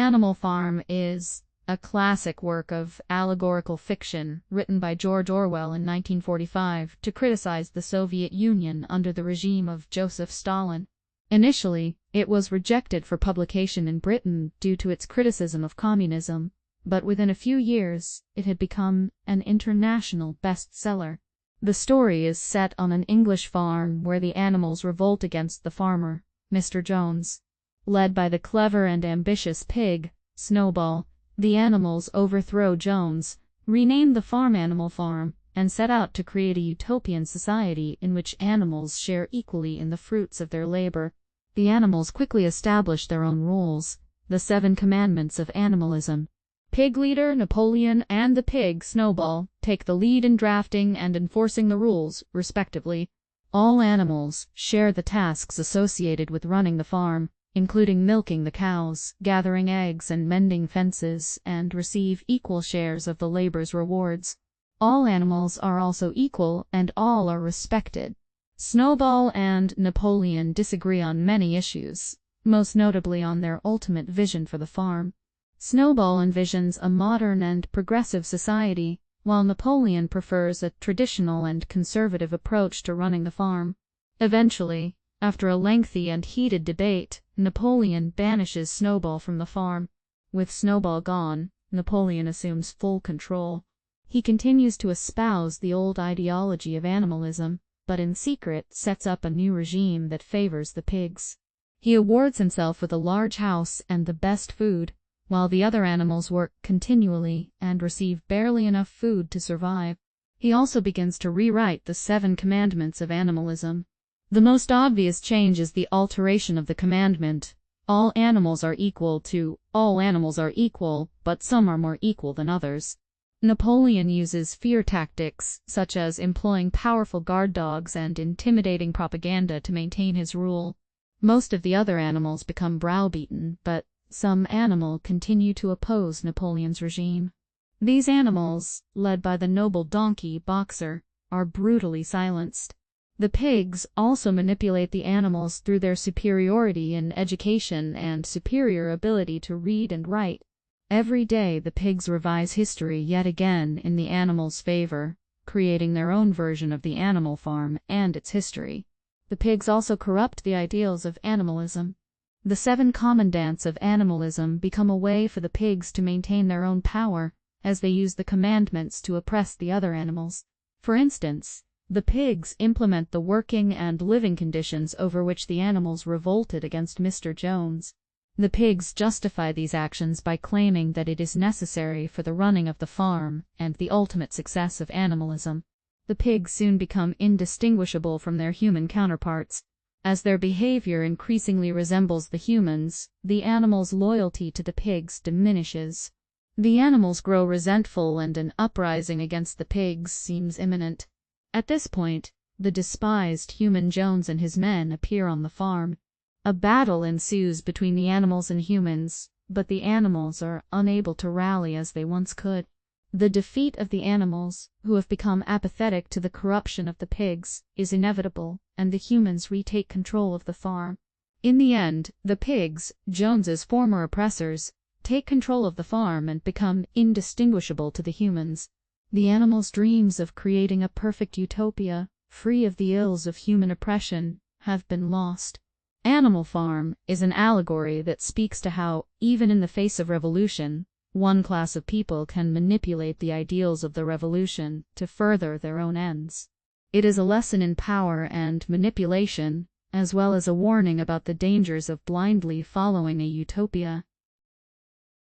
Animal Farm is a classic work of allegorical fiction written by George Orwell in 1945 to criticize the Soviet Union under the regime of Joseph Stalin. Initially, it was rejected for publication in Britain due to its criticism of communism, but within a few years, it had become an international bestseller. The story is set on an English farm where the animals revolt against the farmer, Mr. Jones. Led by the clever and ambitious pig, Snowball, the animals overthrow Jones, rename the farm Animal Farm, and set out to create a utopian society in which animals share equally in the fruits of their labor. The animals quickly establish their own rules, the 7 commandments of animalism. Pig leader Napoleon and the pig Snowball take the lead in drafting and enforcing the rules, respectively. All animals share the tasks associated with running the farm, including milking the cows, gathering eggs, and mending fences, and receive equal shares of the labor's rewards. All animals are also equal, and all are respected. Snowball and Napoleon disagree on many issues, most notably on their ultimate vision for the farm. Snowball envisions a modern and progressive society, while Napoleon prefers a traditional and conservative approach to running the farm. Eventually, after a lengthy and heated debate, Napoleon banishes Snowball from the farm. With Snowball gone, Napoleon assumes full control. He continues to espouse the old ideology of animalism, but in secret sets up a new regime that favors the pigs. He awards himself with a large house and the best food, while the other animals work continually and receive barely enough food to survive. He also begins to rewrite the 7 commandments of animalism. The most obvious change is the alteration of the commandment, all animals are equal, to all animals are equal, but some are more equal than others. Napoleon uses fear tactics, such as employing powerful guard dogs and intimidating propaganda to maintain his rule. Most of the other animals become browbeaten, but some animals continue to oppose Napoleon's regime. These animals, led by the noble donkey Boxer, are brutally silenced. The pigs also manipulate the animals through their superiority in education and superior ability to read and write. Every day the pigs revise history yet again in the animals' favor, creating their own version of the Animal Farm and its history. The pigs also corrupt the ideals of animalism. The 7 commandments of animalism become a way for the pigs to maintain their own power, as they use the commandments to oppress the other animals. For instance, the pigs implement the working and living conditions over which the animals revolted against Mr. Jones. The pigs justify these actions by claiming that it is necessary for the running of the farm and the ultimate success of animalism. The pigs soon become indistinguishable from their human counterparts. As their behavior increasingly resembles the humans, the animals' loyalty to the pigs diminishes. The animals grow resentful and an uprising against the pigs seems imminent. At this point, the despised human Jones and his men appear on the farm. A battle ensues between the animals and humans, but the animals are unable to rally as they once could. The defeat of the animals, who have become apathetic to the corruption of the pigs, is inevitable, and the humans retake control of the farm. In the end, the pigs, Jones's former oppressors, take control of the farm and become indistinguishable to the humans. The animals' dreams of creating a perfect utopia, free of the ills of human oppression, have been lost. Animal Farm is an allegory that speaks to how, even in the face of revolution, one class of people can manipulate the ideals of the revolution to further their own ends. It is a lesson in power and manipulation, as well as a warning about the dangers of blindly following a utopia.